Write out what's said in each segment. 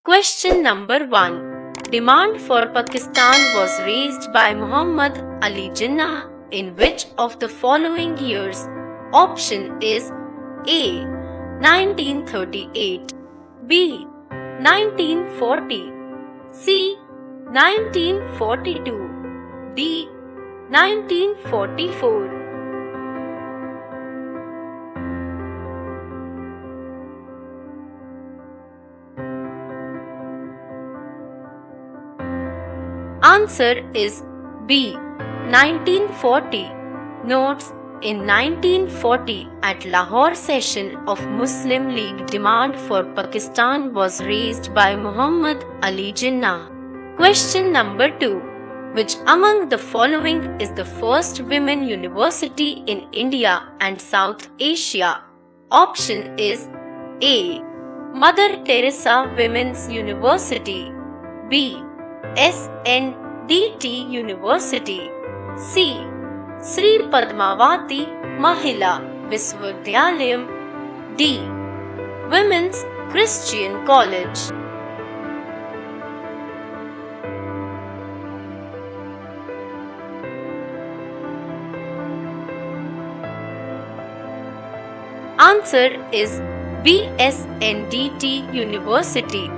Question number 1. Demand for Pakistan was raised by Muhammad Ali Jinnah in which of the following years? Option is A. 1938, B. 1940, C. 1942, D. 1944. Answer is B. 1940. Notes: in 1940, at Lahore session of Muslim League, demand for Pakistan was raised by Muhammad Ali Jinnah. Question number 2. Which among the following is the first women university in India and South Asia? Option is A. Mother Teresa Women's University, B. SNDT University, C. Sri Padmavati Mahila Viswadhyalayam, D. Women's Christian College. Answer is BSNDT University.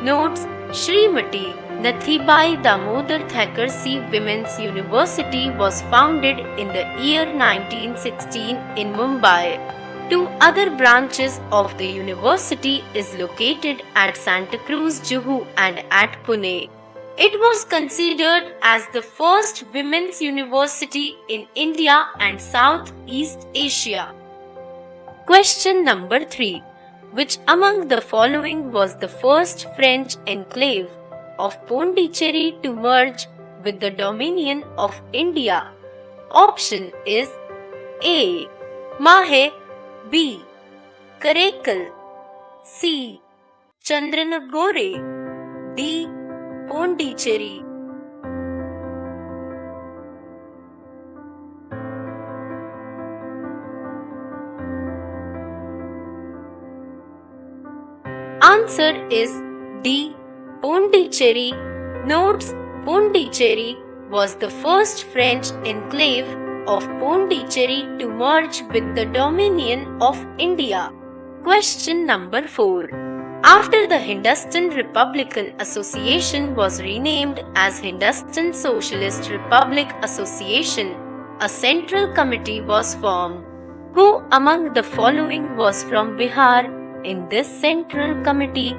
Notes: Srimati Nathibai Damodar Thackeray Women's University was founded in the year 1916 in Mumbai. Two other branches of the university is located at Santa Cruz, Juhu and at Pune. It was considered as the first women's university in India and Southeast Asia. Question number 3. Which among the following was the first French enclave of Pondicherry to merge with the Dominion of India? Option is A. Mahe, B. Karaikal, C. Chandranagore, D. Pondicherry. Answer is D. Pondicherry. Notes: Pondicherry was the first French enclave of Pondicherry to merge with the Dominion of India. Question number 4. After the Hindustan Republican Association was renamed as Hindustan Socialist Republic Association, a central committee was formed. Who among the following was from Bihar in this central committee?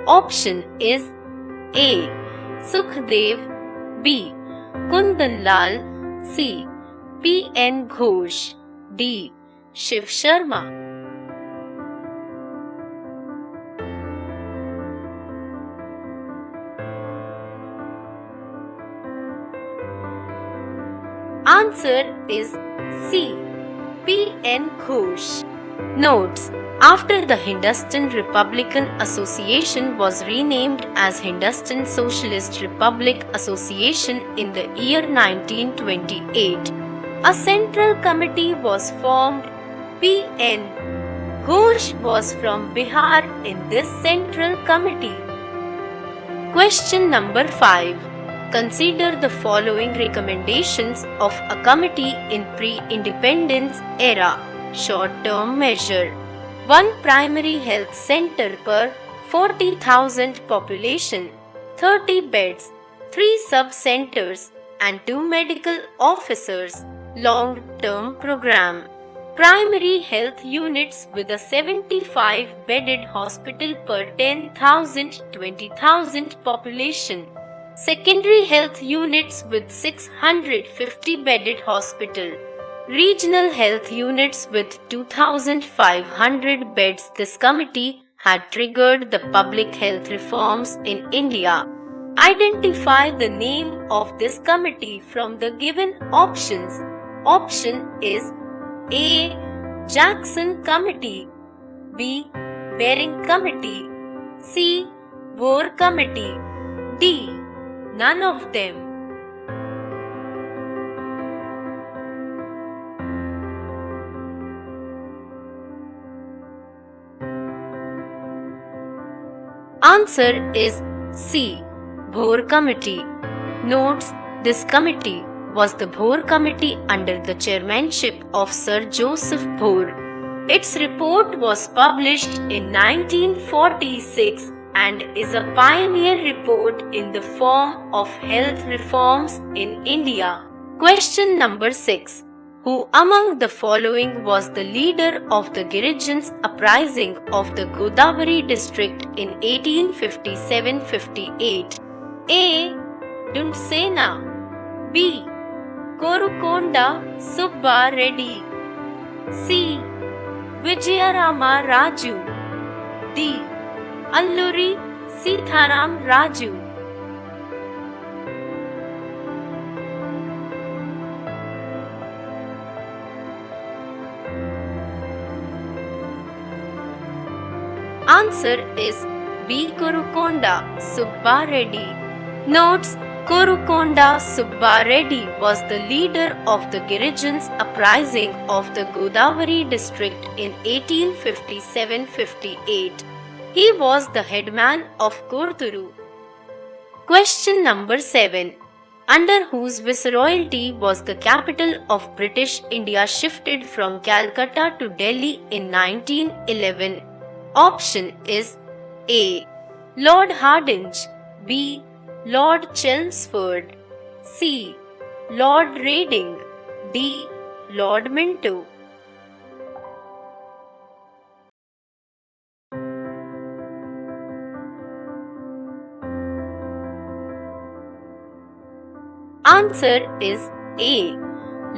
Option is A. Sukhdev, B. Kundan Lal, C. P.N. Ghosh, D. Shiv Sharma. Answer is C. P.N. Ghosh. Notes: after the Hindustan Republican Association was renamed as Hindustan Socialist Republic Association in the year 1928, a central committee was formed. P.N. Ghosh was from Bihar in this central committee. Question number 5. Consider the following recommendations of a committee in pre-independence era. Short-term measure: 1 primary health center per 40,000 population, 30 beds, 3 sub-centers, and 2 medical officers. Long-term program: primary health units with a 75-bedded hospital per 10,000 20,000 population. Secondary health units with 650 bedded hospital. Regional health units with 2,500 beds. This committee had triggered the public health reforms in India. Identify the name of this committee from the given options. Option is A. Jackson Committee, B. Baring Committee, C. Boer Committee, D. None of them. Answer is C. Bhor Committee. Notes: this committee was the Bhor Committee under the chairmanship of Sir Joseph Bhor. Its report was published in 1946 and is a pioneer report in the form of health reforms in India. Question number 6. Who among the following was the leader of the Girijans uprising of the Godavari district in 1857-58? A. Dundsena. B. Korukonda Subba Reddy. C. Vijayarama Raju. D. Alluri Sitharam Raju. Answer is B. Korukonda Subba Reddy. Notes: Korukonda Subba Reddy was the leader of the Girijans uprising of the Godavari district in 1857-58. He was the headman of Korturu. Question number 7. Under whose viceroyalty was the capital of British India shifted from Calcutta to Delhi in 1911? Option is A. Lord Hardinge. B. Lord Chelmsford. C. Lord Reading. D. Lord Minto. Answer is A.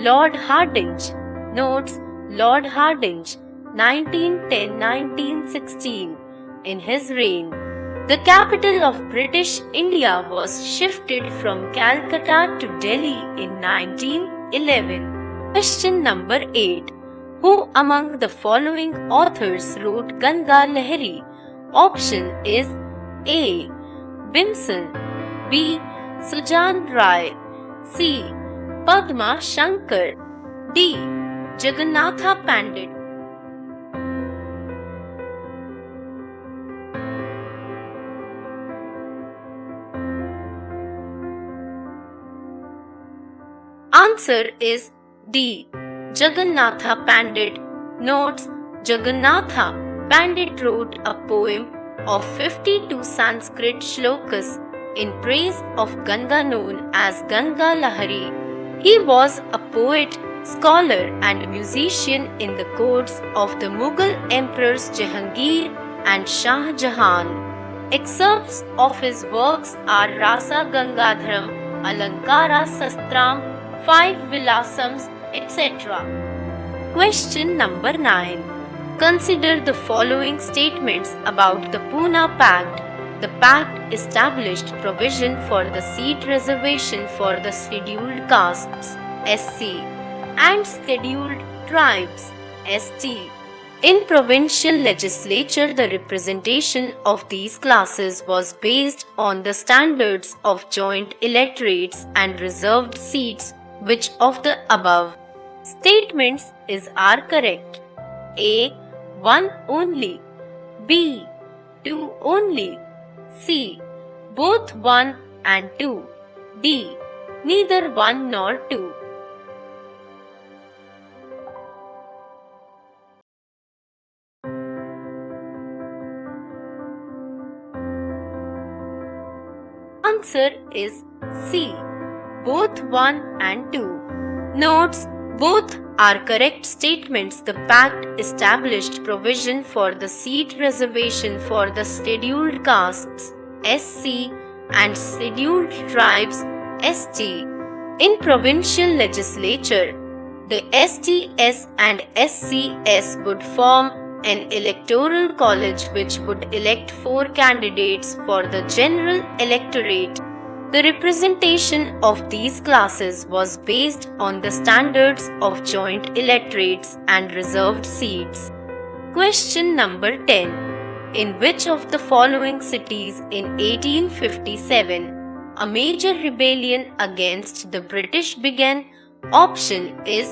Lord Hardinge. Notes: Lord Hardinge, 1910-1916. In his reign, the capital of British India was shifted from Calcutta to Delhi in 1911. Question number 8. Who among the following authors wrote Ganga Lahari? Option is A. Bimson. B. Sujan Rai. C. Padma Shankar. D. Jagannatha Pandit. Answer is D. Jagannatha Pandit. Notes: Jagannatha Pandit wrote a poem of 52 Sanskrit shlokas in praise of Ganga known as Ganga Lahari. He was a poet, scholar and musician in the courts of the Mughal emperors Jahangir and Shah Jahan. Excerpts of his works are Rasa Gangadharam, Alankara Sastram, 5 Vilasams, etc. Question number 9. Consider the following statements about the Pune Pact. The pact established provision for the seat reservation for the scheduled castes (SC) and scheduled tribes (ST). In provincial legislature, the representation of these classes was based on the standards of joint electorates and reserved seats. Which of the above statements are correct? A. 1 only. B. 2 only. C. Both 1 and 2. D. Neither 1 nor 2. Answer is C. Both 1 and 2. Notes: both are correct statements. The pact established provision for the seat reservation for the scheduled castes (SC) and scheduled tribes (ST). In provincial legislature, the STS and SCS would form an electoral college which would elect 4 candidates for the general electorate. The representation of these classes was based on the standards of joint electorates and reserved seats. Question number 10. In which of the following cities in 1857 a major rebellion against the British began? Option is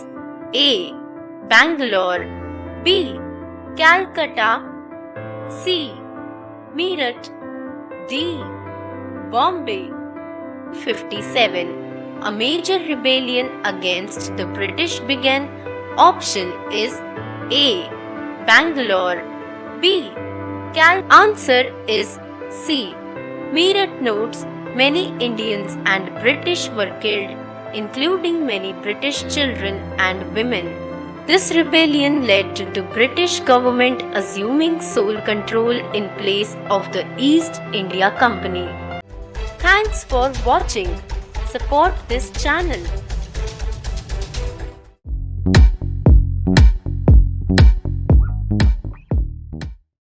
A. Bangalore. B. Calcutta. C. Meerut. D. Bombay. 57. A major rebellion against the British began. Option is A. Bangalore. B. Answer is C. Meerut notes many Indians and British were killed, including many British children and women. This rebellion led to the British government assuming sole control in place of the East India Company. Thanks for watching. Support this channel.